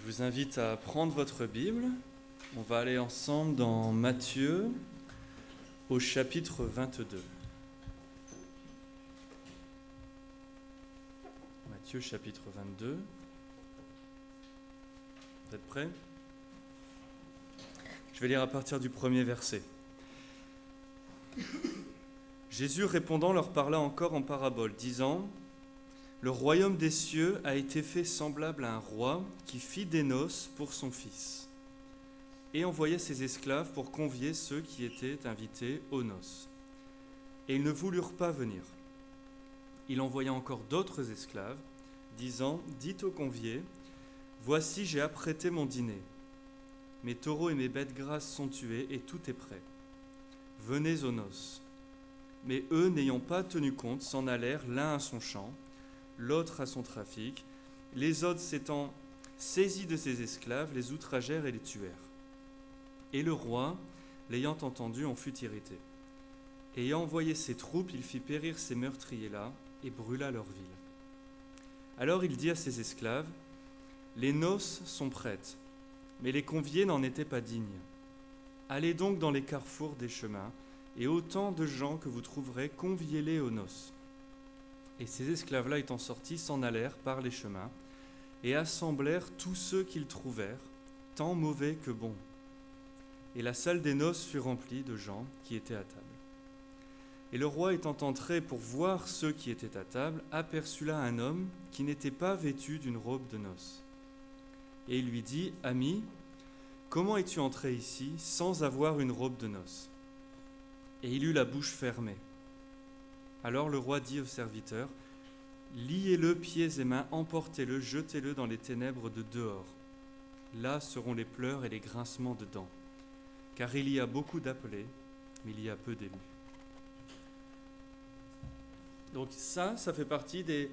Je vous invite à prendre votre Bible. On va aller ensemble dans Matthieu au chapitre 22. Matthieu chapitre 22. Vous êtes prêts ? Je vais lire à partir du premier verset. Jésus répondant leur parla encore en parabole, disant : Le royaume des cieux a été fait semblable à un roi qui fit des noces pour son fils et envoya ses esclaves pour convier ceux qui étaient invités aux noces. Et ils ne voulurent pas venir. Il envoya encore d'autres esclaves, disant : Dites aux conviés : Voici, j'ai apprêté mon dîner. Mes taureaux et mes bêtes grasses sont tués et tout est prêt. Venez aux noces. Mais eux, n'ayant pas tenu compte, s'en allèrent l'un à son champ, l'autre à son trafic. Les autres, s'étant saisis de ses esclaves, les outragèrent et les tuèrent. Et le roi, l'ayant entendu, en fut irrité. Ayant envoyé ses troupes, il fit périr ces meurtriers-là et brûla leur ville. Alors il dit à ses esclaves : Les noces sont prêtes, mais les conviés n'en étaient pas dignes. Allez donc dans les carrefours des chemins, et autant de gens que vous trouverez, conviez-les aux noces. Et ces esclaves-là étant sortis, s'en allèrent par les chemins, et assemblèrent tous ceux qu'ils trouvèrent, tant mauvais que bons. Et la salle des noces fut remplie de gens qui étaient à table. Et le roi étant entré pour voir ceux qui étaient à table, aperçut là un homme qui n'était pas vêtu d'une robe de noces. Et il lui dit : Ami, comment es-tu entré ici sans avoir une robe de noces ? Et il eut la bouche fermée. Alors le roi dit aux serviteurs : Liez-le pieds et mains, emportez-le, jetez-le dans les ténèbres de dehors. Là seront les pleurs et les grincements de dents. Car il y a beaucoup d'appelés, mais il y a peu d'élus. Donc ça fait partie de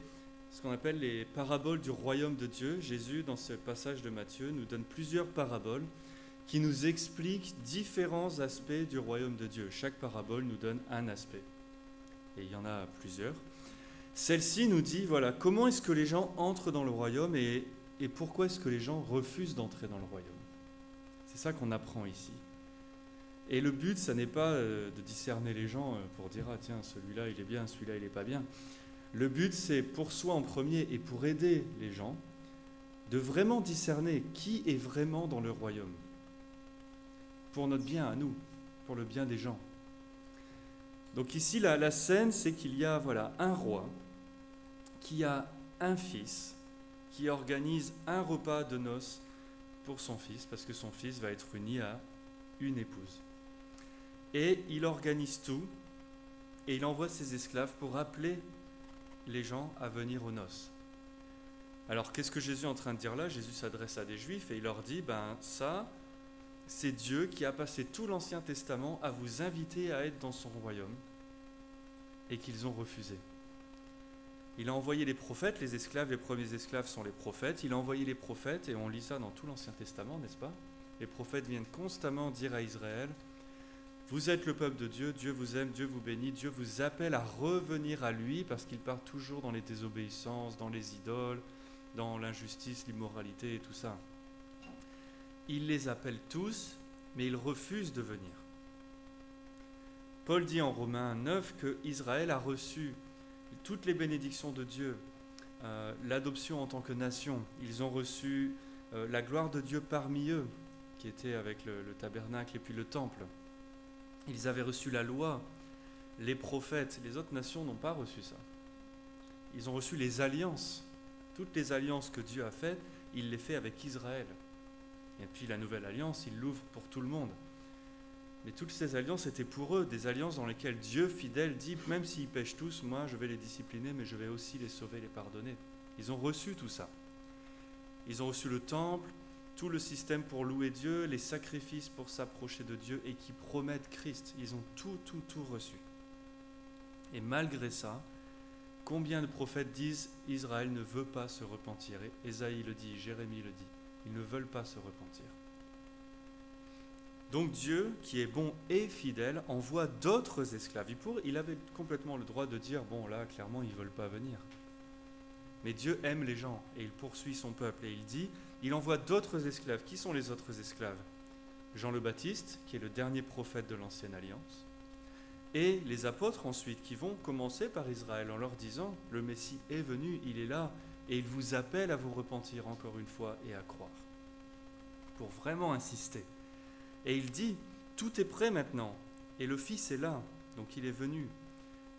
ce qu'on appelle les paraboles du royaume de Dieu. Jésus, dans ce passage de Matthieu, nous donne plusieurs paraboles qui nous expliquent différents aspects du royaume de Dieu. Chaque parabole nous donne un aspect. Et il y en a plusieurs. Celle-ci nous dit, voilà, comment est-ce que les gens entrent dans le royaume et pourquoi est-ce que les gens refusent d'entrer dans le royaume. C'est ça qu'on apprend ici. Et le but, ça n'est pas de discerner les gens pour dire « Ah tiens, celui-là il est bien, celui-là il n'est pas bien ». Le but, c'est pour soi en premier et pour aider les gens de vraiment discerner qui est vraiment dans le royaume. Pour notre bien à nous, pour le bien des gens. Donc ici, la scène, c'est qu'il y a un roi qui a un fils, qui organise un repas de noces pour son fils, parce que son fils va être uni à une épouse. Et il organise tout, et il envoie ses esclaves pour appeler les gens à venir aux noces. Alors qu'est-ce que Jésus est en train de dire là ? Jésus s'adresse à des Juifs et il leur dit, ça, c'est Dieu qui a passé tout l'Ancien Testament à vous inviter à être dans son royaume, et qu'ils ont refusé. Il a envoyé les prophètes, les esclaves, les premiers esclaves sont les prophètes, il a envoyé les prophètes, et on lit ça dans tout l'Ancien Testament, n'est-ce pas ? Les prophètes viennent constamment dire à Israël : Vous êtes le peuple de Dieu, Dieu vous aime, Dieu vous bénit, Dieu vous appelle à revenir à lui, parce qu'il part toujours dans les désobéissances, dans les idoles, dans l'injustice, l'immoralité et tout ça. Il les appelle tous, mais ils refusent de venir. Paul dit en Romains 9 que Israël a reçu toutes les bénédictions de Dieu, l'adoption en tant que nation. Ils ont reçu la gloire de Dieu parmi eux, qui était avec le tabernacle et puis le temple. Ils avaient reçu la loi, les prophètes. Les autres nations n'ont pas reçu ça. Ils ont reçu les alliances. Toutes les alliances que Dieu a faites, il les fait avec Israël. Et puis la nouvelle alliance, il l'ouvre pour tout le monde. Mais toutes ces alliances étaient pour eux, des alliances dans lesquelles Dieu, fidèle, dit « Même s'ils pêchent tous, moi je vais les discipliner, mais je vais aussi les sauver, les pardonner. » Ils ont reçu tout ça. Ils ont reçu le temple, tout le système pour louer Dieu, les sacrifices pour s'approcher de Dieu et qui promettent Christ. Ils ont tout reçu. Et malgré ça, combien de prophètes disent « Israël ne veut pas se repentir » et Ésaïe le dit, Jérémie le dit. Ils ne veulent pas se repentir. Donc Dieu, qui est bon et fidèle, envoie d'autres esclaves. Il avait complètement le droit de dire, là, clairement, ils ne veulent pas venir. Mais Dieu aime les gens et il poursuit son peuple. Et il dit, il envoie d'autres esclaves. Qui sont les autres esclaves ? Jean le Baptiste, qui est le dernier prophète de l'Ancienne Alliance, et les apôtres ensuite, qui vont commencer par Israël en leur disant, le Messie est venu, il est là, et il vous appelle à vous repentir encore une fois et à croire. Pour vraiment insister. Et il dit, tout est prêt maintenant, et le Fils est là, donc il est venu,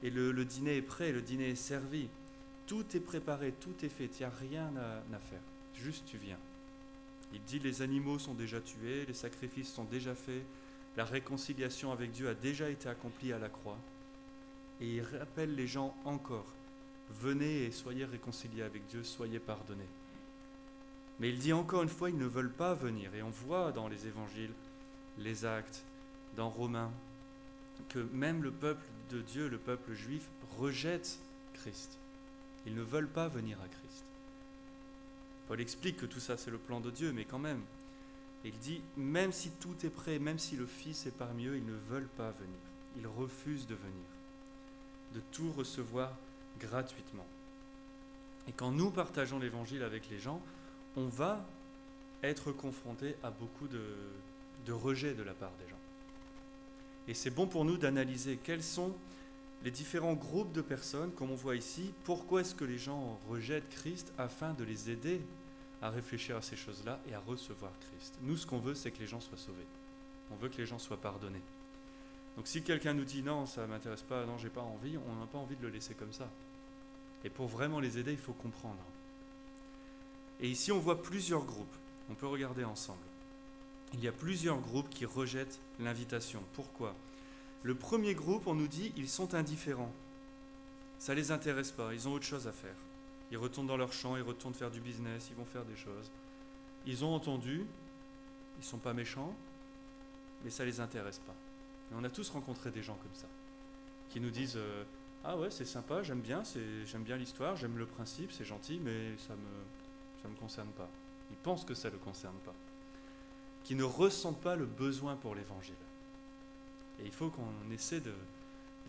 et le dîner est prêt, le dîner est servi, tout est préparé, tout est fait, il n'y a rien à faire, juste tu viens. Il dit, les animaux sont déjà tués, les sacrifices sont déjà faits, la réconciliation avec Dieu a déjà été accomplie à la croix, et il rappelle les gens encore, venez et soyez réconciliés avec Dieu, soyez pardonnés. Mais il dit encore une fois, ils ne veulent pas venir. Et on voit dans les évangiles, les actes, dans Romains, que même le peuple de Dieu, le peuple juif, rejette Christ. Ils ne veulent pas venir à Christ. Paul explique que tout ça c'est le plan de Dieu, mais quand même. Et il dit, même si tout est prêt, même si le Fils est parmi eux, ils ne veulent pas venir. Ils refusent de venir, de tout recevoir gratuitement. Et quand nous partageons l'évangile avec les gens, on va être confronté à beaucoup de rejet de la part des gens. Et c'est bon pour nous d'analyser quels sont les différents groupes de personnes, comme on voit ici, pourquoi est-ce que les gens rejettent Christ afin de les aider à réfléchir à ces choses-là et à recevoir Christ. Nous, ce qu'on veut, c'est que les gens soient sauvés. On veut que les gens soient pardonnés. Donc si quelqu'un nous dit « non, ça ne m'intéresse pas, non, j'ai pas envie », on n'a pas envie de le laisser comme ça. Et pour vraiment les aider, il faut comprendre. Et ici, on voit plusieurs groupes. On peut regarder ensemble. Il y a plusieurs groupes qui rejettent l'invitation. Pourquoi ? Le premier groupe, on nous dit, ils sont indifférents. Ça ne les intéresse pas, ils ont autre chose à faire. Ils retournent dans leur champ, ils retournent faire du business, ils vont faire des choses. Ils ont entendu, ils ne sont pas méchants, mais ça ne les intéresse pas. Et on a tous rencontré des gens comme ça, qui nous disent ah ouais, c'est sympa, j'aime bien l'histoire, j'aime le principe, c'est gentil, mais ça me concerne pas. Ils pensent que ça ne le concerne pas. Qui ne ressentent pas le besoin pour l'évangile. Et il faut qu'on essaie de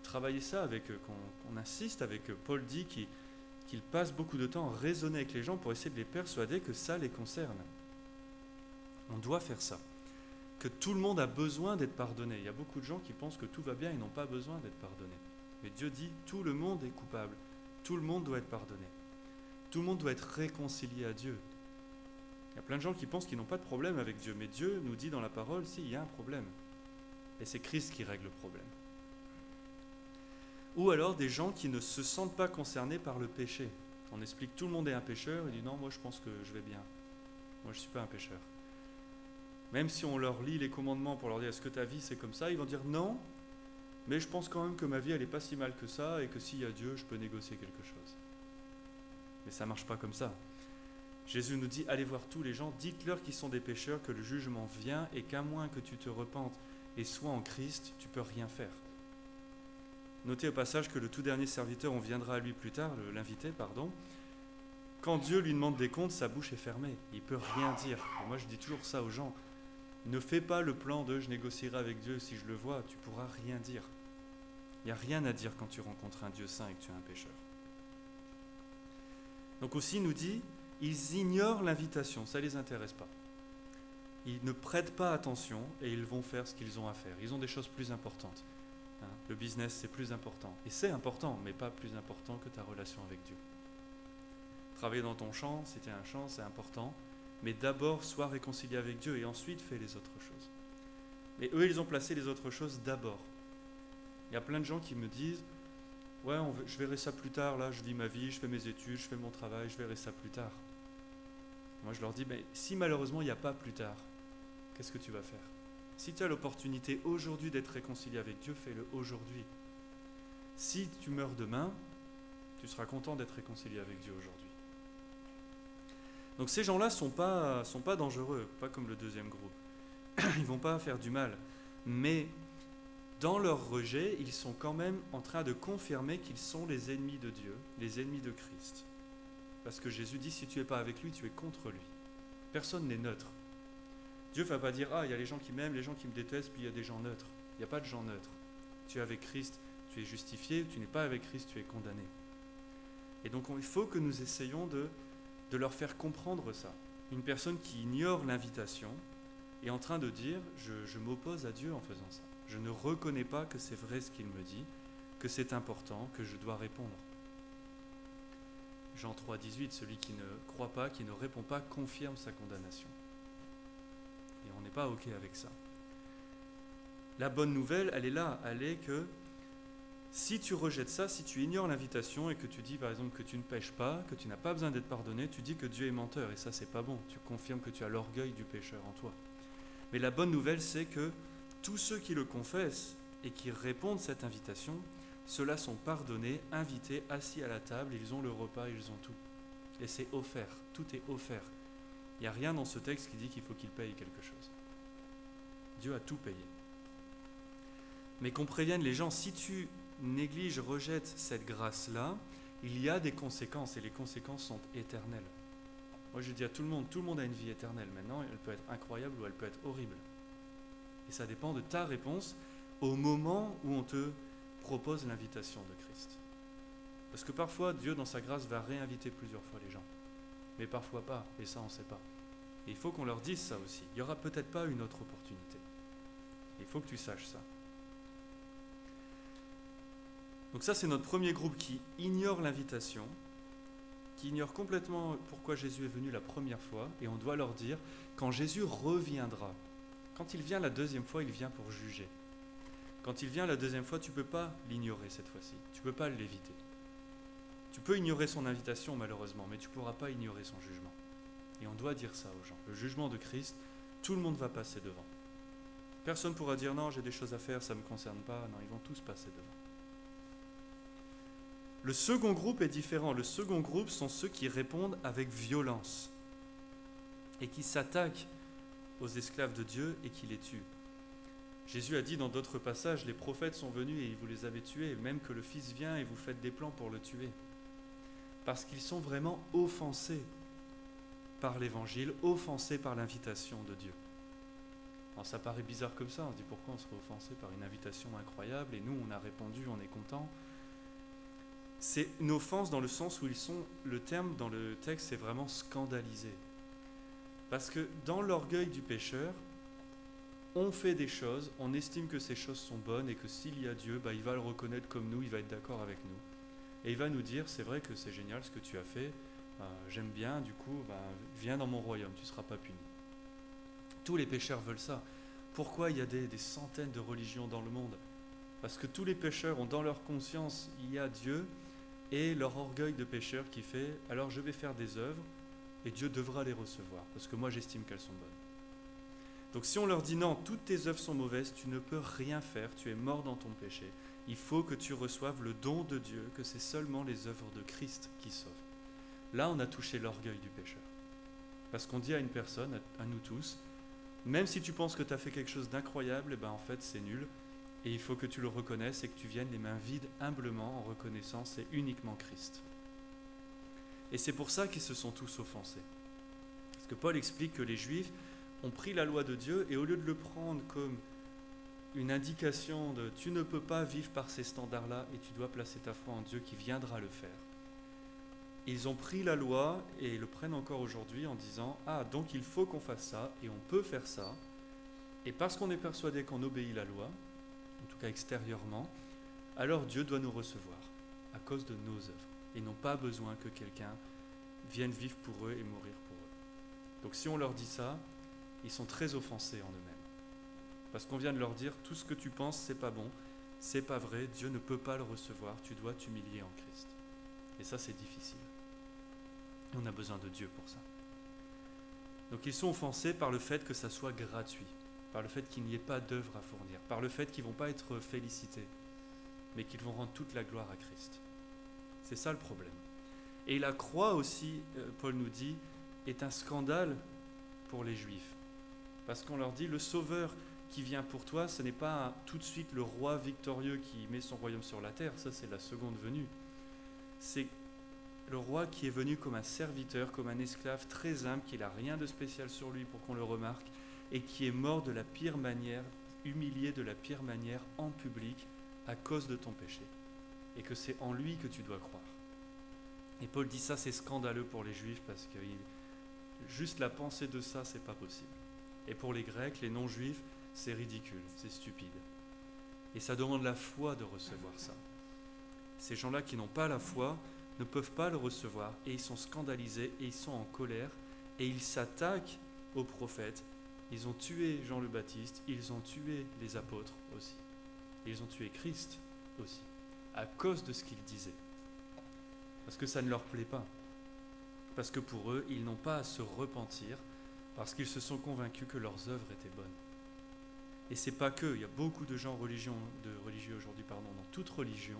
travailler ça avec eux, qu'on insiste avec eux. Paul dit qu'il passe beaucoup de temps à raisonner avec les gens pour essayer de les persuader que ça les concerne. On doit faire ça. Que tout le monde a besoin d'être pardonné. Il y a beaucoup de gens qui pensent que tout va bien et n'ont pas besoin d'être pardonnés. Mais Dieu dit, tout le monde est coupable. Tout le monde doit être pardonné. Tout le monde doit être réconcilié à Dieu. Il y a plein de gens qui pensent qu'ils n'ont pas de problème avec Dieu. Mais Dieu nous dit dans la parole, si, il y a un problème. Et c'est Christ qui règle le problème. Ou alors des gens qui ne se sentent pas concernés par le péché. On explique tout le monde est un pécheur, il dit non, moi je pense que je vais bien. Moi je ne suis pas un pécheur. Même si on leur lit les commandements pour leur dire est-ce que ta vie c'est comme ça, ils vont dire non, mais je pense quand même que ma vie elle n'est pas si mal que ça et que s'il y a Dieu, je peux négocier quelque chose. Mais ça ne marche pas comme ça. Jésus nous dit allez voir tous les gens, dites-leur qu'ils sont des pécheurs, que le jugement vient et qu'à moins que tu te repentes et sois en Christ, tu ne peux rien faire. Notez au passage que le tout dernier serviteur, on viendra à lui plus tard, l'invité, pardon. Quand Dieu lui demande des comptes, sa bouche est fermée. Il ne peut rien dire. Et moi, je dis toujours ça aux gens. Ne fais pas le plan de « je négocierai avec Dieu si je le vois », tu ne pourras rien dire. Il n'y a rien à dire quand tu rencontres un Dieu saint et que tu es un pécheur. Donc aussi, il nous dit, ils ignorent l'invitation, ça ne les intéresse pas. Ils ne prêtent pas attention et ils vont faire ce qu'ils ont à faire. Ils ont des choses plus importantes. Le business, c'est plus important. Et c'est important, mais pas plus important que ta relation avec Dieu. Travailler dans ton champ, si tu as un champ, c'est important. Mais d'abord, sois réconcilié avec Dieu et ensuite fais les autres choses. Mais eux, ils ont placé les autres choses d'abord. Il y a plein de gens qui me disent « Ouais, je verrai ça plus tard, là, je vis ma vie, je fais mes études, je fais mon travail, je verrai ça plus tard. » Moi, je leur dis « Mais si malheureusement, il n'y a pas plus tard, qu'est-ce que tu vas faire ? Si tu as l'opportunité aujourd'hui d'être réconcilié avec Dieu, fais-le aujourd'hui. Si tu meurs demain, tu seras content d'être réconcilié avec Dieu aujourd'hui. » Donc ces gens-là ne sont pas dangereux, pas comme le deuxième groupe. Ils ne vont pas faire du mal. Mais dans leur rejet, ils sont quand même en train de confirmer qu'ils sont les ennemis de Dieu, les ennemis de Christ. Parce que Jésus dit, si tu n'es pas avec lui, tu es contre lui. Personne n'est neutre. Dieu ne va pas dire, il y a les gens qui m'aiment, les gens qui me détestent, puis il y a des gens neutres. Il n'y a pas de gens neutres. Tu es avec Christ, tu es justifié, tu n'es pas avec Christ, tu es condamné. Et donc il faut que nous essayions de leur faire comprendre ça. Une personne qui ignore l'invitation est en train de dire je m'oppose à Dieu en faisant ça. Je ne reconnais pas que c'est vrai ce qu'il me dit, que c'est important, que je dois répondre. Jean 3,18, celui qui ne croit pas, qui ne répond pas, confirme sa condamnation. Et on n'est pas OK avec ça. La bonne nouvelle, elle est là, elle est que si tu rejettes ça, si tu ignores l'invitation et que tu dis par exemple que tu ne pêches pas, que tu n'as pas besoin d'être pardonné, tu dis que Dieu est menteur et ça c'est pas bon. Tu confirmes que tu as l'orgueil du pécheur en toi. Mais la bonne nouvelle, c'est que tous ceux qui le confessent et qui répondent à cette invitation, ceux-là sont pardonnés, invités, assis à la table, ils ont le repas, ils ont tout. Et c'est offert, tout est offert. Il n'y a rien dans ce texte qui dit qu'il faut qu'ils payent quelque chose. Dieu a tout payé. Mais qu'on prévienne les gens, si tu négliges, rejettes cette grâce-là, il y a des conséquences et les conséquences sont éternelles. Moi je dis à tout le monde a une vie éternelle. Maintenant, elle peut être incroyable ou elle peut être horrible. Et ça dépend de ta réponse au moment où on te propose l'invitation de Christ. Parce que parfois, Dieu, dans sa grâce, va réinviter plusieurs fois les gens. Mais parfois pas, et ça, on ne sait pas. Et il faut qu'on leur dise ça aussi. Il n'y aura peut-être pas une autre opportunité. Il faut que tu saches ça. Donc ça, c'est notre premier groupe qui ignore l'invitation, qui ignore complètement pourquoi Jésus est venu la première fois, et on doit leur dire, quand Jésus reviendra, quand il vient la deuxième fois, il vient pour juger. Quand il vient la deuxième fois, tu ne peux pas l'ignorer cette fois-ci. Tu ne peux pas l'éviter. Tu peux ignorer son invitation malheureusement, mais tu ne pourras pas ignorer son jugement. Et on doit dire ça aux gens. Le jugement de Christ, tout le monde va passer devant. Personne ne pourra dire non, j'ai des choses à faire, ça ne me concerne pas. Non, ils vont tous passer devant. Le second groupe est différent. Le second groupe sont ceux qui répondent avec violence et qui s'attaquent aux esclaves de Dieu et qui les tuent. Jésus a dit dans d'autres passages, les prophètes sont venus et vous les avez tués, même que le Fils vient et vous faites des plans pour le tuer. Parce qu'ils sont vraiment offensés par l'Évangile, offensés par l'invitation de Dieu. Alors ça paraît bizarre comme ça, on se dit pourquoi on serait offensé par une invitation incroyable et nous on a répondu, on est content. C'est une offense dans le sens où ils sont, le terme dans le texte c'est vraiment scandalisé. Parce que dans l'orgueil du pécheur, on fait des choses, on estime que ces choses sont bonnes et que s'il y a Dieu, il va le reconnaître comme nous, il va être d'accord avec nous. Et il va nous dire, c'est vrai que c'est génial ce que tu as fait, j'aime bien, du coup, viens dans mon royaume, tu ne seras pas puni. Tous les pécheurs veulent ça. Pourquoi il y a des centaines de religions dans le monde ? Parce que tous les pécheurs ont dans leur conscience, il y a Dieu, et leur orgueil de pécheur qui fait, alors je vais faire des œuvres, et Dieu devra les recevoir, parce que moi j'estime qu'elles sont bonnes. Donc si on leur dit non, toutes tes œuvres sont mauvaises, tu ne peux rien faire, tu es mort dans ton péché. Il faut que tu reçoives le don de Dieu, que c'est seulement les œuvres de Christ qui sauvent. Là, on a touché l'orgueil du pécheur. Parce qu'on dit à une personne, à nous tous, même si tu penses que tu as fait quelque chose d'incroyable, en fait c'est nul, et il faut que tu le reconnaisses et que tu viennes les mains vides, humblement, en reconnaissant c'est uniquement Christ. Et c'est pour ça qu'ils se sont tous offensés. Parce que Paul explique que les Juifs ont pris la loi de Dieu et au lieu de le prendre comme une indication de tu ne peux pas vivre par ces standards-là et tu dois placer ta foi en Dieu qui viendra le faire. Ils ont pris la loi et le prennent encore aujourd'hui en disant donc il faut qu'on fasse ça et on peut faire ça. Et parce qu'on est persuadé qu'on obéit la loi, en tout cas extérieurement, alors Dieu doit nous recevoir à cause de nos œuvres. Ils n'ont pas besoin que quelqu'un vienne vivre pour eux et mourir pour eux. Donc si on leur dit ça, ils sont très offensés en eux-mêmes. Parce qu'on vient de leur dire, tout ce que tu penses, c'est pas bon, c'est pas vrai, Dieu ne peut pas le recevoir, tu dois t'humilier en Christ. Et ça, c'est difficile. On a besoin de Dieu pour ça. Donc ils sont offensés par le fait que ça soit gratuit, par le fait qu'il n'y ait pas d'œuvre à fournir, par le fait qu'ils ne vont pas être félicités, mais qu'ils vont rendre toute la gloire à Christ. C'est ça le problème. Et la croix aussi, Paul nous dit, est un scandale pour les Juifs. Parce qu'on leur dit, le Sauveur qui vient pour toi, ce n'est pas tout de suite le roi victorieux qui met son royaume sur la terre, ça c'est la seconde venue. C'est le roi qui est venu comme un serviteur, comme un esclave très humble, qui n'a rien de spécial sur lui pour qu'on le remarque, et qui est mort de la pire manière, humilié de la pire manière en public à cause de ton péché. Et que c'est en lui que tu dois croire. Et Paul dit ça, c'est scandaleux pour les Juifs parce que juste la pensée de ça, c'est pas possible. Et pour les Grecs, les non-Juifs, c'est ridicule, c'est stupide. Et ça demande la foi de recevoir ça. Ces gens-là qui n'ont pas la foi ne peuvent pas le recevoir et ils sont scandalisés et ils sont en colère et ils s'attaquent aux prophètes. Ils ont tué Jean le Baptiste, ils ont tué les apôtres aussi. Et ils ont tué Christ aussi, à cause de ce qu'ils disaient. Parce que ça ne leur plaît pas. Parce que pour eux, ils n'ont pas à se repentir, parce qu'ils se sont convaincus que leurs œuvres étaient bonnes. Et c'est pas que, il y a beaucoup de gens religieux aujourd'hui, dans toute religion,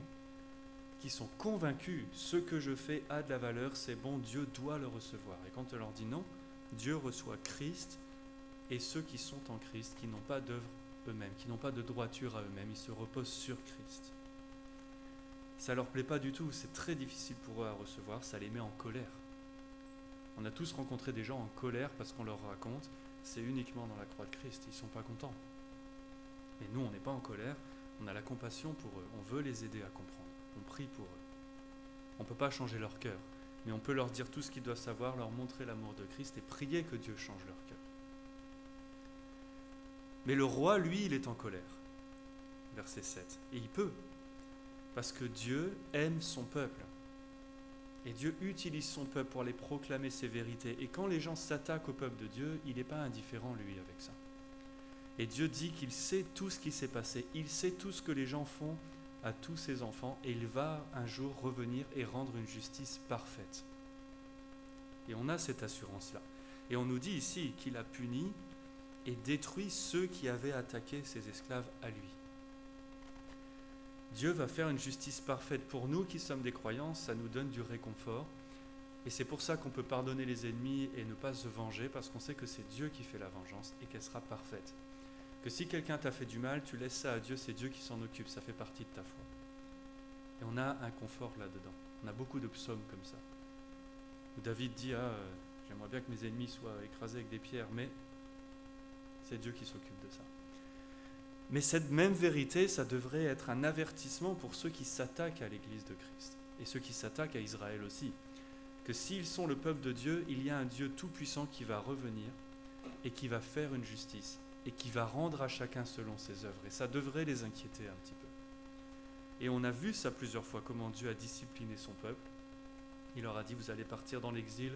qui sont convaincus, ce que je fais a de la valeur, c'est bon, Dieu doit le recevoir. Et quand on leur dit non, Dieu reçoit Christ, et ceux qui sont en Christ, qui n'ont pas d'œuvre eux-mêmes, qui n'ont pas de droiture à eux-mêmes, ils se reposent sur Christ. Ça leur plaît pas du tout, c'est très difficile pour eux à recevoir, ça les met en colère. On a tous rencontré des gens en colère parce qu'on leur raconte, c'est uniquement dans la croix de Christ, ils ne sont pas contents. Mais nous, on n'est pas en colère, on a la compassion pour eux, on veut les aider à comprendre, on prie pour eux. On ne peut pas changer leur cœur, mais on peut leur dire tout ce qu'ils doivent savoir, leur montrer l'amour de Christ et prier que Dieu change leur cœur. Mais le roi, lui, il est en colère. Verset 7. Et il peut, parce que Dieu aime son peuple. Et Dieu utilise son peuple pour aller proclamer ses vérités. Et quand les gens s'attaquent au peuple de Dieu, il n'est pas indifférent, lui, avec ça. Et Dieu dit qu'il sait tout ce qui s'est passé. Il sait tout ce que les gens font à tous ses enfants. Et il va un jour revenir et rendre une justice parfaite. Et on a cette assurance-là. Et on nous dit ici qu'il a puni et détruit ceux qui avaient attaqué ses esclaves à lui. Dieu va faire une justice parfaite. Pour nous qui sommes des croyants, ça nous donne du réconfort. Et c'est pour ça qu'on peut pardonner les ennemis et ne pas se venger, parce qu'on sait que c'est Dieu qui fait la vengeance et qu'elle sera parfaite. Que si quelqu'un t'a fait du mal, tu laisses ça à Dieu, c'est Dieu qui s'en occupe, ça fait partie de ta foi. Et on a un confort là-dedans. On a beaucoup de psaumes comme ça. Où David dit, j'aimerais bien que mes ennemis soient écrasés avec des pierres, mais c'est Dieu qui s'occupe de ça. Mais cette même vérité, ça devrait être un avertissement pour ceux qui s'attaquent à l'Église de Christ et ceux qui s'attaquent à Israël aussi. Que s'ils sont le peuple de Dieu, il y a un Dieu tout-puissant qui va revenir et qui va faire une justice et qui va rendre à chacun selon ses œuvres. Et ça devrait les inquiéter un petit peu. Et on a vu ça plusieurs fois, comment Dieu a discipliné son peuple. Il leur a dit, vous allez partir dans l'exil,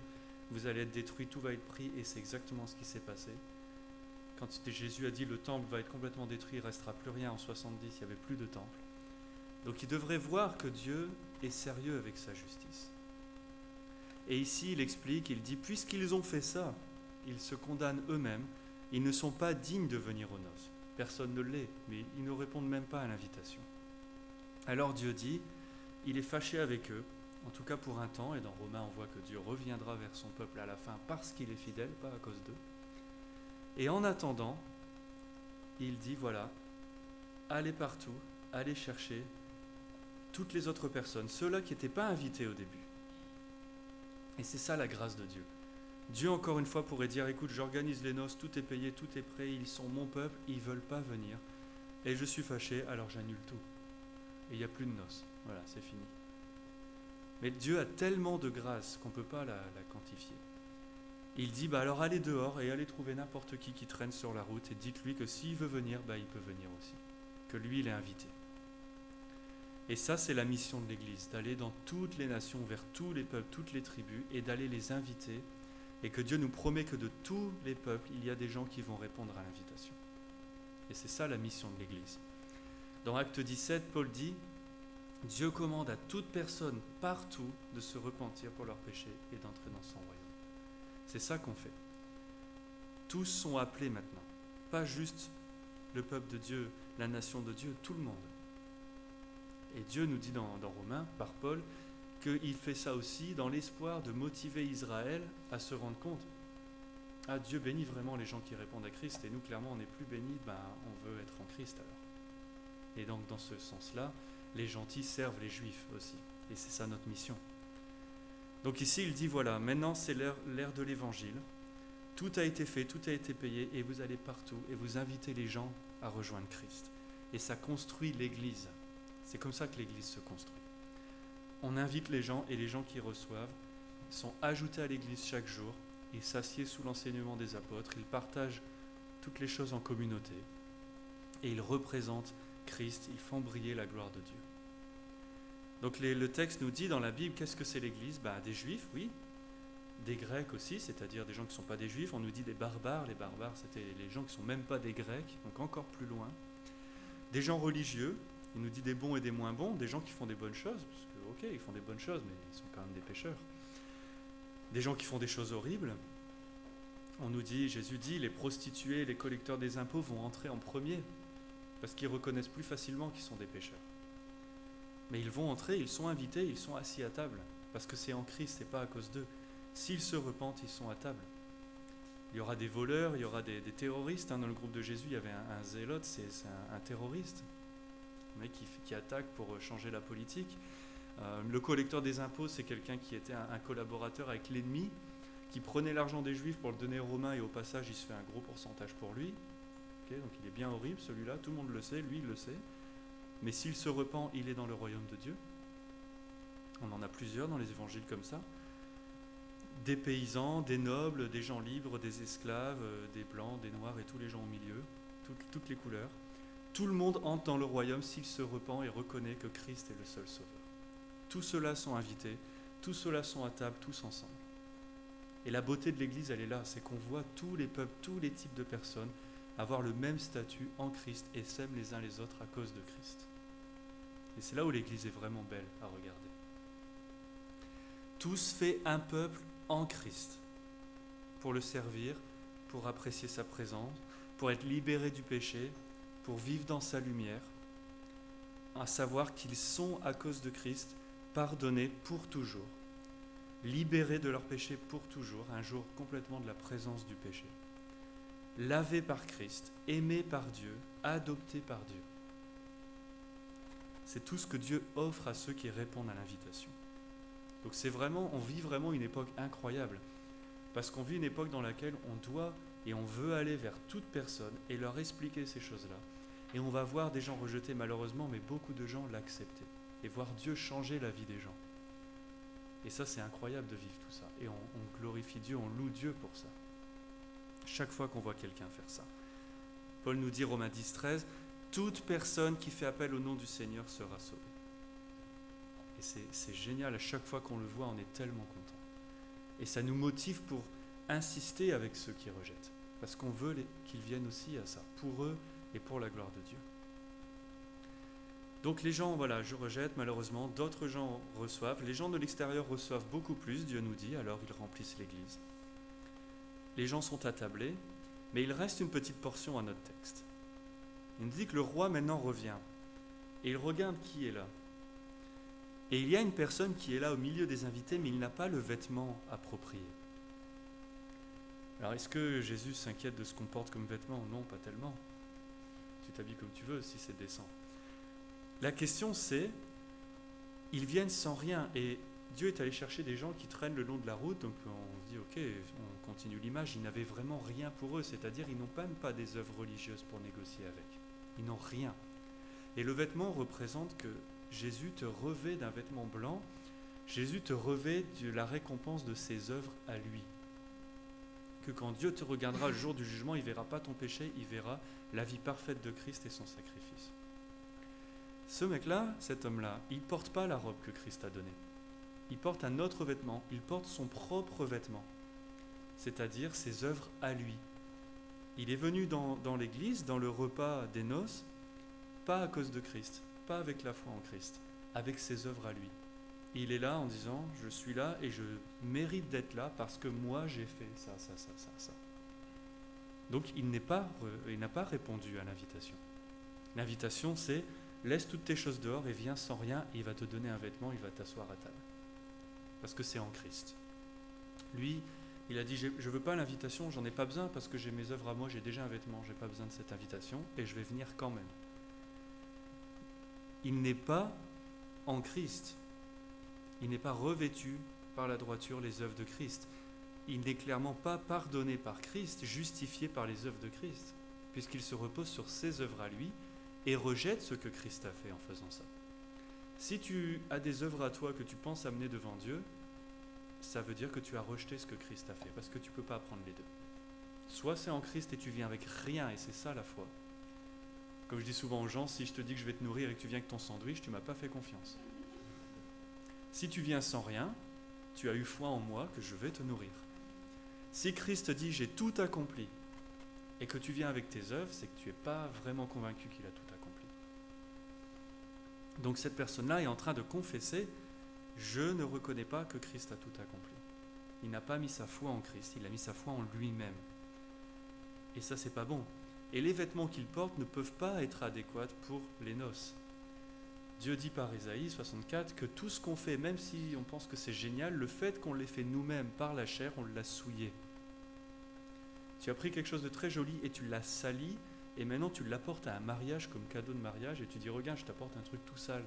vous allez être détruits, tout va être pris, et c'est exactement ce qui s'est passé. Quand Jésus a dit le temple va être complètement détruit, il ne restera plus rien en 70, il n'y avait plus de temple. Donc ils devraient voir que Dieu est sérieux avec sa justice. Et ici il explique, il dit, puisqu'ils ont fait ça, ils se condamnent eux-mêmes, ils ne sont pas dignes de venir aux noces. Personne ne l'est, mais ils ne répondent même pas à l'invitation. Alors Dieu dit, il est fâché avec eux, en tout cas pour un temps, et dans Romains on voit que Dieu reviendra vers son peuple à la fin parce qu'il est fidèle, pas à cause d'eux. Et en attendant, il dit, voilà, allez partout, allez chercher toutes les autres personnes, ceux-là qui n'étaient pas invités au début. Et c'est ça la grâce de Dieu. Dieu, encore une fois, pourrait dire, écoute, j'organise les noces, tout est payé, tout est prêt, ils sont mon peuple, ils ne veulent pas venir. Et je suis fâché, alors j'annule tout. Et il n'y a plus de noces. Voilà, c'est fini. Mais Dieu a tellement de grâce qu'on ne peut pas la quantifier. Il dit, alors allez dehors et allez trouver n'importe qui traîne sur la route et dites-lui que s'il veut venir, il peut venir aussi. Que lui, il est invité. Et ça, c'est la mission de l'Église, d'aller dans toutes les nations, vers tous les peuples, toutes les tribus, et d'aller les inviter. Et que Dieu nous promet que de tous les peuples, il y a des gens qui vont répondre à l'invitation. Et c'est ça la mission de l'Église. Dans Acte 17, Paul dit, Dieu commande à toute personne, partout, de se repentir pour leurs péchés et d'entrer dans son royaume. C'est ça qu'on fait. Tous sont appelés maintenant. Pas juste le peuple de Dieu, la nation de Dieu, tout le monde. Et Dieu nous dit dans Romains, par Paul, qu'il fait ça aussi dans l'espoir de motiver Israël à se rendre compte. Ah, Dieu bénit vraiment les gens qui répondent à Christ, et nous, clairement, on n'est plus bénis, on veut être en Christ alors. Et donc, dans ce sens-là, les gentils servent les juifs aussi. Et c'est ça notre mission. Donc ici, il dit, voilà, maintenant c'est l'ère de l'évangile. Tout a été fait, tout a été payé, et vous allez partout, et vous invitez les gens à rejoindre Christ. Et ça construit l'Église. C'est comme ça que l'Église se construit. on invite les gens et les gens qui reçoivent sont ajoutés à l'Église chaque jour. Ils s'assiedent sous l'enseignement des apôtres, ils partagent toutes les choses en communauté et ils représentent Christ, ils font briller la gloire de Dieu. Donc le texte nous dit dans la Bible, qu'est-ce que c'est l'Église ? Des Juifs, oui, des Grecs aussi, c'est-à-dire des gens qui ne sont pas des Juifs. On nous dit des barbares, les barbares c'était les gens qui ne sont même pas des Grecs, donc encore plus loin. Des gens religieux, il nous dit des bons et des moins bons, des gens qui font des bonnes choses, parce que ok, ils font des bonnes choses, mais ils sont quand même des pécheurs. Des gens qui font des choses horribles. On nous dit, Jésus dit, les prostituées, les collecteurs des impôts vont entrer en premier, parce qu'ils reconnaissent plus facilement qu'ils sont des pécheurs. Mais ils vont entrer, ils sont invités, ils sont assis à table, parce que c'est en Christ, c'est pas à cause d'eux. S'ils se repentent, ils sont à table. Il y aura des voleurs, il y aura des terroristes. Dans le groupe de Jésus, il y avait un zélote, c'est un terroriste, un mec qui attaque pour changer la politique. Le collecteur des impôts, c'est quelqu'un qui était un collaborateur avec l'ennemi, qui prenait l'argent des Juifs pour le donner aux Romains et au passage, il se fait un gros pourcentage pour lui. Okay, donc il est bien horrible celui-là, tout le monde le sait, lui il le sait. Mais s'il se repent, il est dans le royaume de Dieu. On en a plusieurs dans les évangiles comme ça. Des paysans, des nobles, des gens libres, des esclaves, des blancs, des noirs et tous les gens au milieu, toutes les couleurs. Tout le monde entre dans le royaume s'il se repent et reconnaît que Christ est le seul sauveur. Tous ceux-là sont invités, tous ceux-là sont à table, tous ensemble. Et la beauté de l'Église, elle est là, c'est qu'on voit tous les peuples, tous les types de personnes avoir le même statut en Christ et s'aiment les uns les autres à cause de Christ. Et c'est là où l'Église est vraiment belle à regarder. Tous fait un peuple en Christ, pour le servir, pour apprécier sa présence, pour être libérés du péché, pour vivre dans sa lumière, à savoir qu'ils sont, à cause de Christ, pardonnés pour toujours, libérés de leur péché pour toujours, un jour complètement de la présence du péché, lavés par Christ, aimés par Dieu, adoptés par Dieu. C'est tout ce que Dieu offre à ceux qui répondent à l'invitation. Donc on vit vraiment une époque incroyable, parce qu'on vit une époque dans laquelle on doit et on veut aller vers toute personne et leur expliquer ces choses-là. Et on va voir des gens rejetés malheureusement, mais beaucoup de gens l'accepter et voir Dieu changer la vie des gens. Et ça, c'est incroyable de vivre tout ça. Et on glorifie Dieu, on loue Dieu pour ça. Chaque fois qu'on voit quelqu'un faire ça. Paul nous dit, Romains 10, 13, « Toute personne qui fait appel au nom du Seigneur sera sauvée. » Et c'est génial, à chaque fois qu'on le voit, on est tellement content. Et ça nous motive pour insister avec ceux qui rejettent. Parce qu'on veut qu'ils viennent aussi à ça, pour eux et pour la gloire de Dieu. Donc les gens, je rejette malheureusement, d'autres gens reçoivent. Les gens de l'extérieur reçoivent beaucoup plus, Dieu nous dit, alors ils remplissent l'Église. Les gens sont attablés, mais il reste une petite portion à notre texte. Il nous dit que le roi maintenant revient, et il regarde qui est là. Et il y a une personne qui est là au milieu des invités, mais il n'a pas le vêtement approprié. Alors est-ce que Jésus s'inquiète de ce qu'on porte comme vêtement ? Non, pas tellement. Tu t'habilles comme tu veux, si c'est décent. La question c'est, ils viennent sans rien, et Dieu est allé chercher des gens qui traînent le long de la route, donc on se dit ok, on continue l'image, ils n'avaient vraiment rien pour eux, c'est-à-dire ils n'ont même pas des œuvres religieuses pour négocier avec. Ils n'ont rien. Et le vêtement représente que Jésus te revêt d'un vêtement blanc, Jésus te revêt de la récompense de ses œuvres à lui. Que quand Dieu te regardera le jour du jugement, il ne verra pas ton péché, il verra la vie parfaite de Christ et son sacrifice. Ce mec-là, cet homme-là, il ne porte pas la robe que Christ a donnée. Il porte un autre vêtement, il porte son propre vêtement, c'est-à-dire ses œuvres à lui. Il est venu dans l'église, dans le repas des noces, pas à cause de Christ, pas avec la foi en Christ, avec ses œuvres à lui. Il est là en disant, je suis là et je mérite d'être là parce que moi j'ai fait ça. Donc il n'a pas répondu à l'invitation. L'invitation c'est, laisse toutes tes choses dehors et viens sans rien et il va te donner un vêtement, il va t'asseoir à table. Parce que c'est en Christ. Lui, il a dit, je ne veux pas l'invitation, j'en ai pas besoin parce que j'ai mes œuvres à moi, j'ai déjà un vêtement, je n'ai pas besoin de cette invitation et je vais venir quand même. Il n'est pas en Christ. Il n'est pas revêtu par la droiture les œuvres de Christ. Il n'est clairement pas pardonné par Christ, justifié par les œuvres de Christ, puisqu'il se repose sur ses œuvres à lui et rejette ce que Christ a fait en faisant ça. Si tu as des œuvres à toi que tu penses amener devant Dieu, ça veut dire que tu as rejeté ce que Christ a fait, parce que tu ne peux pas apprendre les deux. Soit c'est en Christ et tu viens avec rien, et c'est ça la foi. Comme je dis souvent aux gens, si je te dis que je vais te nourrir et que tu viens avec ton sandwich, tu ne m'as pas fait confiance. Si tu viens sans rien, tu as eu foi en moi que je vais te nourrir. Si Christ dit j'ai tout accompli et que tu viens avec tes œuvres, c'est que tu n'es pas vraiment convaincu qu'il a tout accompli. Donc cette personne-là est en train de confesser je ne reconnais pas que Christ a tout accompli. Il n'a pas mis sa foi en Christ, il a mis sa foi en lui-même. Et ça, c'est pas bon. Et les vêtements qu'il porte ne peuvent pas être adéquats pour les noces. Dieu dit par Ésaïe 64 que tout ce qu'on fait, même si on pense que c'est génial, le fait qu'on l'ait fait nous-mêmes par la chair, on l'a souillé. Tu as pris quelque chose de très joli et tu l'as sali, et maintenant tu l'apportes à un mariage comme cadeau de mariage, et tu dis regarde, je t'apporte un truc tout sale.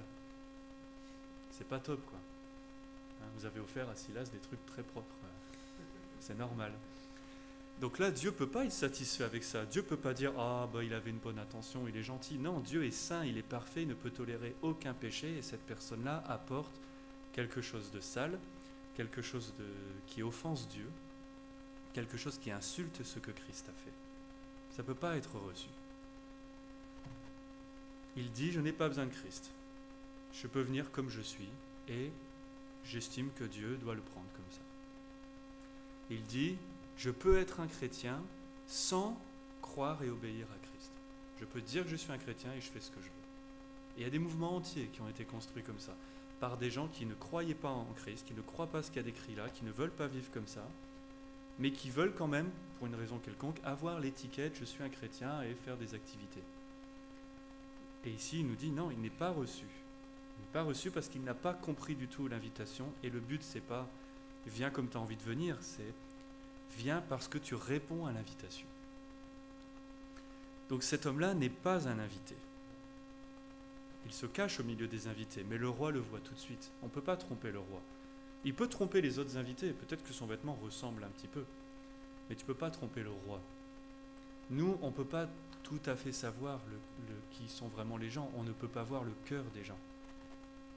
C'est pas top, quoi. Vous avez offert à Silas des trucs très propres. C'est normal. Donc là, Dieu ne peut pas être satisfait avec ça. Dieu ne peut pas dire « Ah, il avait une bonne intention, il est gentil ». Non, Dieu est saint, il est parfait, il ne peut tolérer aucun péché. Et cette personne-là apporte quelque chose de sale, quelque chose qui offense Dieu, quelque chose qui insulte ce que Christ a fait. Ça ne peut pas être reçu. Il dit « Je n'ai pas besoin de Christ. Je peux venir comme je suis et j'estime que Dieu doit le prendre comme ça. » Il dit « Je peux être un chrétien sans croire et obéir à Christ. Je peux dire que je suis un chrétien et je fais ce que je veux. » Et il y a des mouvements entiers qui ont été construits comme ça, par des gens qui ne croyaient pas en Christ, qui ne croient pas ce qu'il y a décrit là, qui ne veulent pas vivre comme ça, mais qui veulent quand même, pour une raison quelconque, avoir l'étiquette « je suis un chrétien » et faire des activités. Et ici, il nous dit non, il n'est pas reçu. Il n'est pas reçu parce qu'il n'a pas compris du tout l'invitation, et le but, c'est pas « viens comme tu as envie de venir », c'est « viens parce que tu réponds à l'invitation ». Donc cet homme-là n'est pas un invité. Il se cache au milieu des invités, mais le roi le voit tout de suite. On ne peut pas tromper le roi. Il peut tromper les autres invités, peut-être que son vêtement ressemble un petit peu, mais tu ne peux pas tromper le roi. Nous, on ne peut pas tout à fait savoir qui sont vraiment les gens, on ne peut pas voir le cœur des gens.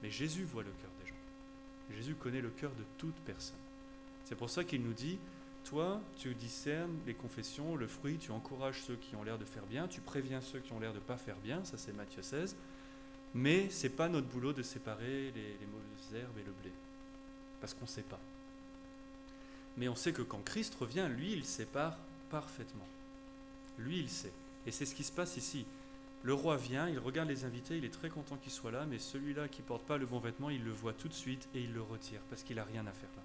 Mais Jésus voit le cœur des gens. Jésus connaît le cœur de toute personne. C'est pour ça qu'il nous dit, toi, tu discernes les confessions, le fruit, tu encourages ceux qui ont l'air de faire bien, tu préviens ceux qui ont l'air de ne pas faire bien, ça c'est Matthieu 16, mais ce n'est pas notre boulot de séparer les mauvaises herbes et le blé, parce qu'on ne sait pas. Mais on sait que quand Christ revient, lui, il sépare parfaitement. Lui, il sait. Et c'est ce qui se passe ici. Le roi vient, il regarde les invités, il est très content qu'ils soient là, mais celui-là qui ne porte pas le bon vêtement, il le voit tout de suite et il le retire, parce qu'il n'a rien à faire là.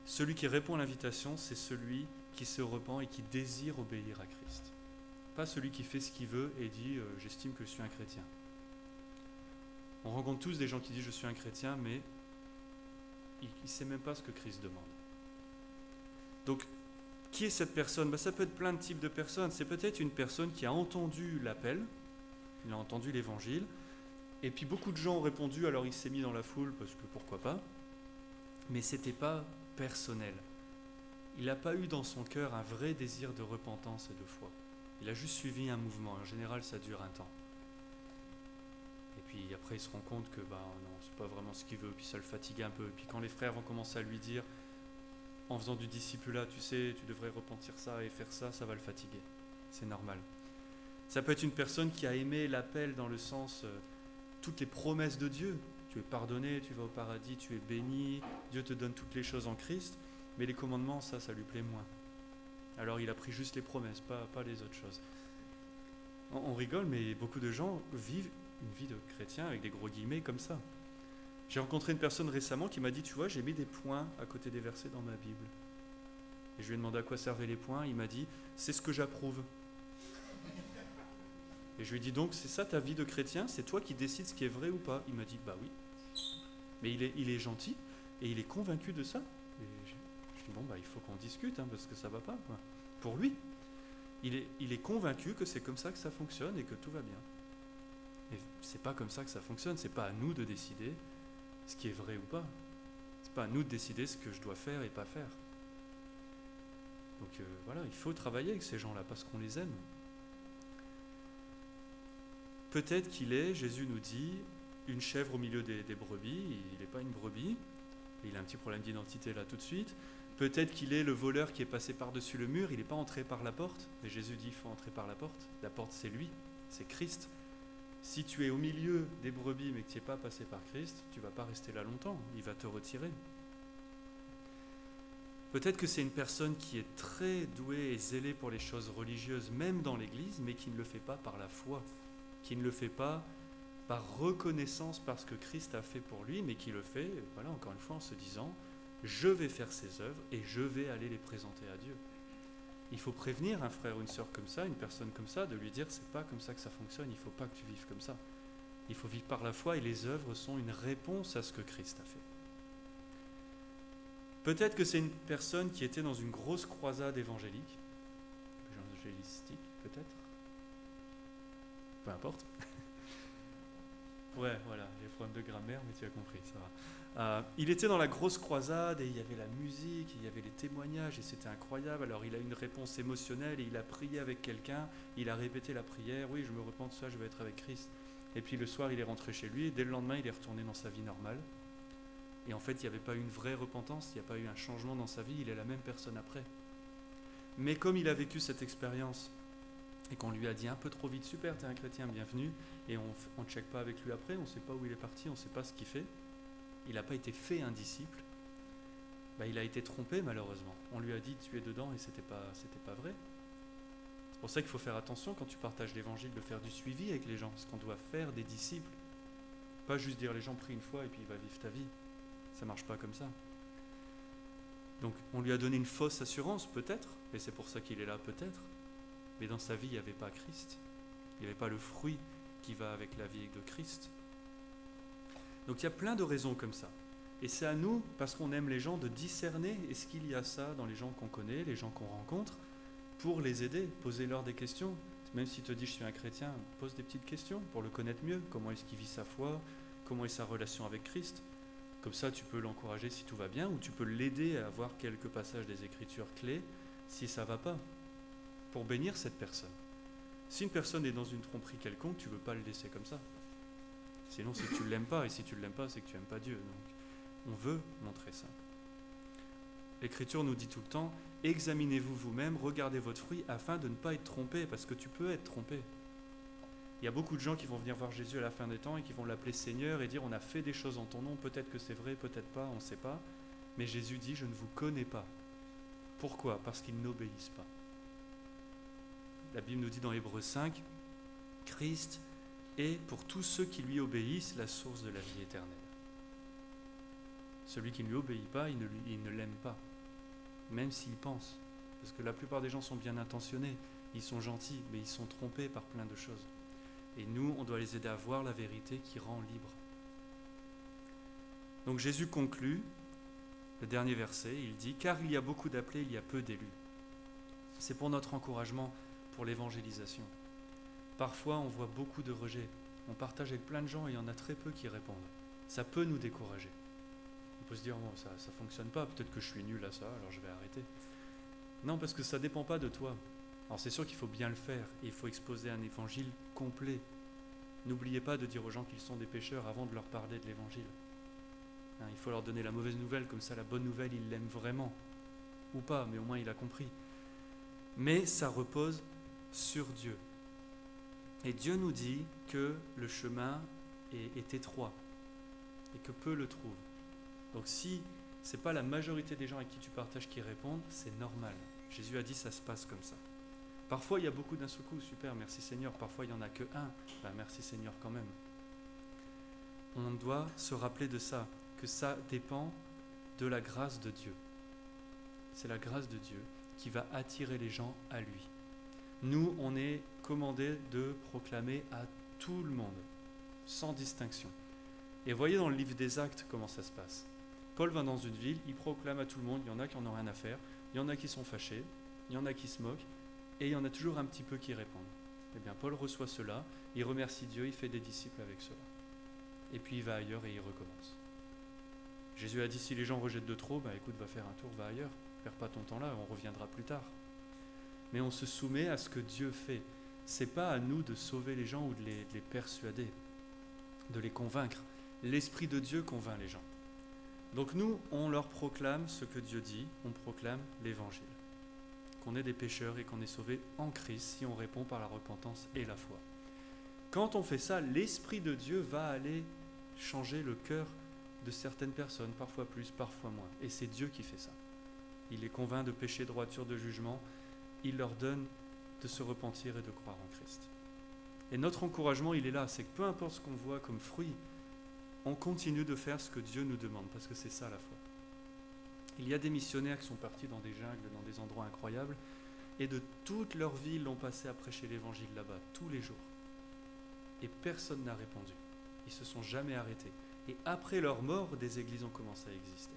Celui qui répond à l'invitation, c'est celui qui se repent et qui désire obéir à Christ. Pas celui qui fait ce qu'il veut et dit « j'estime que je suis un chrétien ». On rencontre tous des gens qui disent « je suis un chrétien », mais il ne sait même pas ce que Christ demande. Donc, qui est cette personne ? Ça peut être plein de types de personnes. C'est peut-être une personne qui a entendu l'appel, il a entendu l'évangile, et puis beaucoup de gens ont répondu, alors il s'est mis dans la foule, parce que pourquoi pas, mais ce n'était pas personnel. Il n'a pas eu dans son cœur un vrai désir de repentance et de foi. Il a juste suivi un mouvement. En général, ça dure un temps. Et puis après, il se rend compte que non, c'est pas vraiment ce qu'il veut, puis ça le fatigue un peu. Et puis quand les frères vont commencer à lui dire, en faisant du discipulat, tu sais, tu devrais repentir ça et faire ça, ça va le fatiguer. C'est normal. Ça peut être une personne qui a aimé l'appel dans le sens, toutes les promesses de Dieu. Tu es pardonné, tu vas au paradis, tu es béni, Dieu te donne toutes les choses en Christ, mais les commandements, ça lui plaît moins. Alors il a pris juste les promesses, pas les autres choses. On rigole, mais beaucoup de gens vivent une vie de chrétien avec des gros guillemets comme ça. J'ai rencontré une personne récemment qui m'a dit, tu vois, j'ai mis des points à côté des versets dans ma Bible. Et je lui ai demandé à quoi servaient les points, il m'a dit, c'est ce que j'approuve. Et je lui ai dit, donc c'est ça ta vie de chrétien, c'est toi qui décides ce qui est vrai ou pas. Il m'a dit, bah oui. Mais il est gentil et il est convaincu de ça. Et je dis, il faut qu'on discute, parce que ça va pas. Quoi. Pour lui, il est convaincu que c'est comme ça que ça fonctionne et que tout va bien. Et c'est pas comme ça que ça fonctionne, c'est pas à nous de décider ce qui est vrai ou pas. C'est pas à nous de décider ce que je dois faire et pas faire. Donc voilà, il faut travailler avec ces gens-là parce qu'on les aime. Peut-être Jésus nous dit, une chèvre au milieu des brebis, il n'est pas une brebis, il a un petit problème d'identité là tout de suite. Peut-être qu'il est le voleur qui est passé par-dessus le mur, il n'est pas entré par la porte, mais Jésus dit qu'il faut entrer par la porte c'est lui, c'est Christ. Si tu es au milieu des brebis mais que tu n'es pas passé par Christ, tu ne vas pas rester là longtemps, il va te retirer. Peut-être que c'est une personne qui est très douée et zélée pour les choses religieuses, même dans l'Église, mais qui ne le fait pas par la foi, qui ne le fait pas par reconnaissance parce que Christ a fait pour lui, mais qui le fait, voilà, encore une fois, en se disant « je vais faire ses œuvres et je vais aller les présenter à Dieu ». Il faut prévenir un frère ou une sœur comme ça, une personne comme ça, de lui dire « c'est pas comme ça que ça fonctionne, il ne faut pas que tu vives comme ça ». Il faut vivre par la foi et les œuvres sont une réponse à ce que Christ a fait. Peut-être que c'est une personne qui était dans une grosse croisade évangélistique, peut-être. Peu importe. Ouais, voilà, j'ai des problèmes de grammaire, mais tu as compris, ça va. Il était dans la grosse croisade et il y avait la musique, il y avait les témoignages et c'était incroyable. Alors il a eu une réponse émotionnelle et il a prié avec quelqu'un, il a répété la prière, oui, je me repens de ça, je vais être avec Christ. Et puis le soir, il est rentré chez lui et dès le lendemain, il est retourné dans sa vie normale. Et en fait, il n'y avait pas eu une vraie repentance, il n'y a pas eu un changement dans sa vie, il est la même personne après. Mais comme il a vécu cette expérience et qu'on lui a dit un peu trop vite, super, t'es un chrétien, bienvenue, et on ne check pas avec lui après, on ne sait pas où il est parti, on ne sait pas ce qu'il fait, il n'a pas été fait un disciple, il a été trompé malheureusement. On lui a dit tu es dedans et c'était pas vrai. C'est pour ça qu'il faut faire attention quand tu partages l'évangile, de faire du suivi avec les gens, parce qu'on doit faire des disciples. Pas juste dire les gens prient une fois et puis il va vivre ta vie. Ça ne marche pas comme ça. Donc on lui a donné une fausse assurance peut-être, et c'est pour ça qu'il est là peut-être, mais dans sa vie il n'y avait pas Christ, il n'y avait pas le fruit qui va avec la vie de Christ. Donc il y a plein de raisons comme ça. Et c'est à nous, parce qu'on aime les gens, de discerner est-ce qu'il y a ça dans les gens qu'on connaît, les gens qu'on rencontre, pour les aider, poser-leur des questions. Même s'il te dit je suis un chrétien, pose des petites questions pour le connaître mieux. Comment est-ce qu'il vit sa foi, comment est sa relation avec Christ. Comme ça, tu peux l'encourager si tout va bien, ou tu peux l'aider à avoir quelques passages des Écritures clés si ça ne va pas, pour bénir cette personne. Si une personne est dans une tromperie quelconque, tu ne veux pas le laisser comme ça. Sinon, c'est que tu ne l'aimes pas, et si tu ne l'aimes pas, c'est que tu n'aimes pas Dieu. Donc, on veut montrer ça. L'Écriture nous dit tout le temps, examinez-vous vous-même, regardez votre fruit, afin de ne pas être trompé, parce que tu peux être trompé. Il y a beaucoup de gens qui vont venir voir Jésus à la fin des temps et qui vont l'appeler Seigneur et dire on a fait des choses en ton nom, peut-être que c'est vrai, peut-être pas, on ne sait pas. Mais Jésus dit je ne vous connais pas. Pourquoi ? Parce qu'ils n'obéissent pas. La Bible nous dit dans Hébreux 5, Christ est pour tous ceux qui lui obéissent la source de la vie éternelle. Celui qui ne lui obéit pas, il ne l'aime pas, même s'il pense. Parce que la plupart des gens sont bien intentionnés, ils sont gentils, mais ils sont trompés par plein de choses. Et nous, on doit les aider à voir la vérité qui rend libre. Donc Jésus conclut, le dernier verset, il dit « Car il y a beaucoup d'appelés, il y a peu d'élus. » C'est pour notre encouragement, pour l'évangélisation. Parfois, on voit beaucoup de rejets. On partage avec plein de gens et il y en a très peu qui répondent. Ça peut nous décourager. On peut se dire « ça ne fonctionne pas, peut-être que je suis nul à ça, alors je vais arrêter. » Non, parce que ça ne dépend pas de toi. Alors c'est sûr qu'il faut bien le faire, et il faut exposer un évangile complet. N'oubliez pas de dire aux gens qu'ils sont des pécheurs avant de leur parler de l'évangile. Il faut leur donner la mauvaise nouvelle, comme ça la bonne nouvelle, ils l'aiment vraiment. Ou pas, mais au moins il a compris. Mais ça repose sur Dieu. Et Dieu nous dit que le chemin est étroit, et que peu le trouvent. Donc si ce n'est pas la majorité des gens avec qui tu partages qui répondent, c'est normal. Jésus a dit ça se passe comme ça. Parfois, il y a beaucoup d'un seul coup, super, merci Seigneur. Parfois, il n'y en a que un, merci Seigneur quand même. On doit se rappeler de ça, que ça dépend de la grâce de Dieu. C'est la grâce de Dieu qui va attirer les gens à lui. Nous, on est commandés de proclamer à tout le monde, sans distinction. Et voyez dans le livre des Actes comment ça se passe. Paul va dans une ville, il proclame à tout le monde, il y en a qui n'en ont rien à faire, il y en a qui sont fâchés, il y en a qui se moquent, et il y en a toujours un petit peu qui répondent. Eh bien, Paul reçoit cela, il remercie Dieu, il fait des disciples avec cela. Et puis il va ailleurs et il recommence. Jésus a dit, si les gens rejettent de trop, écoute, va faire un tour, va ailleurs. Perds pas ton temps là, on reviendra plus tard. Mais on se soumet à ce que Dieu fait. C'est pas à nous de sauver les gens ou de les persuader. de les convaincre. L'Esprit de Dieu convainc les gens. Donc nous, on leur proclame ce que Dieu dit, on proclame l'Évangile. Qu'on est des pécheurs et qu'on est sauvés en Christ si on répond par la repentance et la foi. Quand on fait ça, l'Esprit de Dieu va aller changer le cœur de certaines personnes, parfois plus, parfois moins. Et c'est Dieu qui fait ça. Il les convainc de péché, droiture, de jugement. Il leur donne de se repentir et de croire en Christ. Et notre encouragement, il est là, c'est que peu importe ce qu'on voit comme fruit, on continue de faire ce que Dieu nous demande, parce que c'est ça la foi. Il y a des missionnaires qui sont partis dans des jungles, dans des endroits incroyables, et de toute leur vie, ils l'ont passé à prêcher l'évangile là-bas, tous les jours. Et personne n'a répondu. Ils ne se sont jamais arrêtés. Et après leur mort, des églises ont commencé à exister.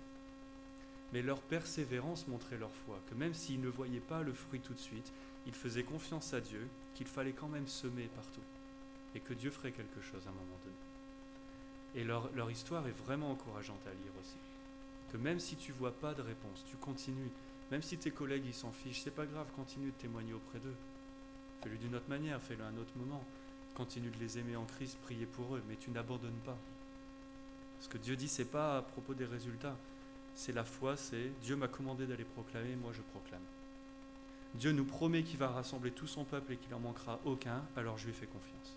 Mais leur persévérance montrait leur foi, que même s'ils ne voyaient pas le fruit tout de suite, ils faisaient confiance à Dieu, qu'il fallait quand même semer partout, et que Dieu ferait quelque chose à un moment donné. Et leur histoire est vraiment encourageante à lire aussi. Que même si tu ne vois pas de réponse, tu continues. Même si tes collègues ils s'en fichent, c'est pas grave, continue de témoigner auprès d'eux. Fais-le d'une autre manière, fais-le à un autre moment. Continue de les aimer en Christ, priez pour eux, mais tu n'abandonnes pas. Ce que Dieu dit, c'est pas à propos des résultats. C'est la foi, c'est Dieu m'a commandé d'aller proclamer, moi je proclame. Dieu nous promet qu'il va rassembler tout son peuple et qu'il n'en manquera aucun, alors je lui fais confiance.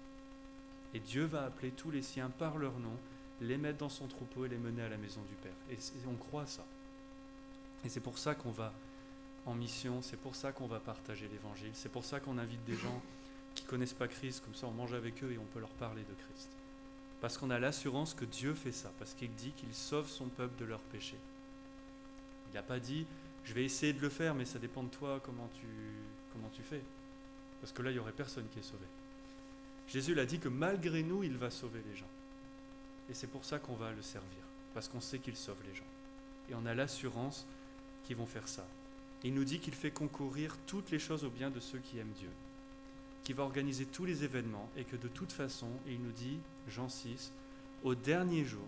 Et Dieu va appeler tous les siens par leur nom, les mettre dans son troupeau et les mener à la maison du Père. Et on croit ça. Et c'est pour ça qu'on va en mission, c'est pour ça qu'on va partager l'Évangile, c'est pour ça qu'on invite des gens qui ne connaissent pas Christ, comme ça on mange avec eux et on peut leur parler de Christ. Parce qu'on a l'assurance que Dieu fait ça, parce qu'il dit qu'il sauve son peuple de leurs péchés. Il n'a pas dit, je vais essayer de le faire, mais ça dépend de toi, comment tu fais. Parce que là, il n'y aurait personne qui est sauvé. Jésus l'a dit que malgré nous, il va sauver les gens. Et c'est pour ça qu'on va le servir, parce qu'on sait qu'il sauve les gens. Et on a l'assurance qu'ils vont faire ça. Il nous dit qu'il fait concourir toutes les choses au bien de ceux qui aiment Dieu, qu'il va organiser tous les événements et que de toute façon, et il nous dit, Jean 6, au dernier jour,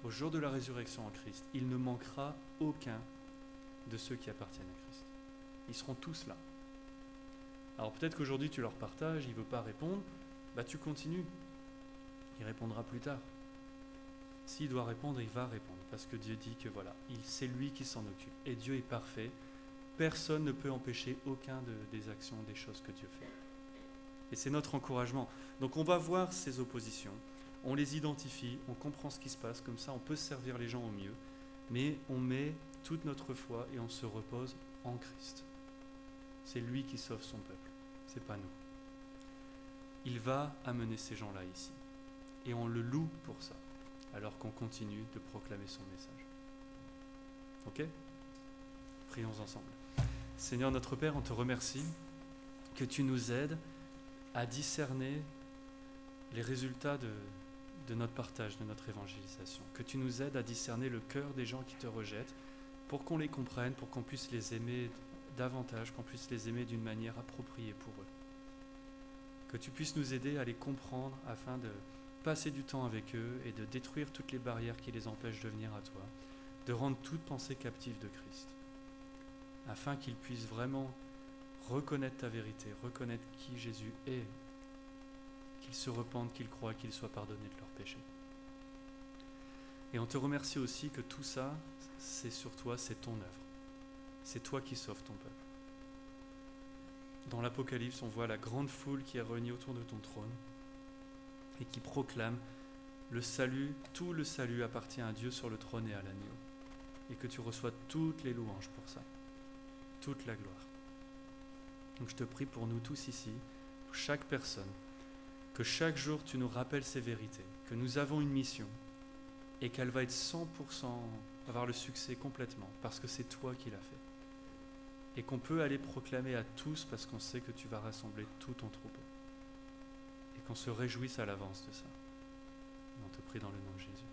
au jour de la résurrection en Christ, il ne manquera aucun de ceux qui appartiennent à Christ. Ils seront tous là. Alors peut-être qu'aujourd'hui tu leur partages, il ne veut pas répondre, tu continues. Il répondra plus tard. S'il doit répondre, il va répondre, parce que Dieu dit que voilà, c'est lui qui s'en occupe. Et Dieu est parfait. Personne ne peut empêcher aucun des actions, des choses que Dieu fait. Et c'est notre encouragement. Donc on va voir ces oppositions, on les identifie, on comprend ce qui se passe, comme ça on peut servir les gens au mieux, mais on met toute notre foi et on se repose en Christ. C'est lui qui sauve son peuple, c'est pas nous. Il va amener ces gens-là ici. Et on le loue pour ça, alors qu'on continue de proclamer son message. Ok ? Prions ensemble. Seigneur notre Père, on te remercie que tu nous aides à discerner les résultats de notre partage, de notre évangélisation. Que tu nous aides à discerner le cœur des gens qui te rejettent pour qu'on les comprenne, pour qu'on puisse les aimer davantage, qu'on puisse les aimer d'une manière appropriée pour eux. Que tu puisses nous aider à les comprendre afin de passer du temps avec eux et de détruire toutes les barrières qui les empêchent de venir à toi, de rendre toute pensée captive de Christ, afin qu'ils puissent vraiment reconnaître ta vérité, reconnaître qui Jésus est, qu'ils se repentent, qu'ils croient, qu'ils soient pardonnés de leurs péchés. Et on te remercie aussi que tout ça, c'est sur toi, c'est ton œuvre. C'est toi qui sauves ton peuple. Dans l'Apocalypse, on voit la grande foule qui est réunie autour de ton trône et qui proclame le salut, tout le salut appartient à Dieu sur le trône et à l'agneau. Et que tu reçois toutes les louanges pour ça, toute la gloire. Donc je te prie pour nous tous ici, pour chaque personne, que chaque jour tu nous rappelles ces vérités, que nous avons une mission et qu'elle va être 100%, avoir le succès complètement, parce que c'est toi qui l'as fait. Et qu'on peut aller proclamer à tous parce qu'on sait que tu vas rassembler tout ton troupeau. Et qu'on se réjouisse à l'avance de ça. On te prie dans le nom de Jésus.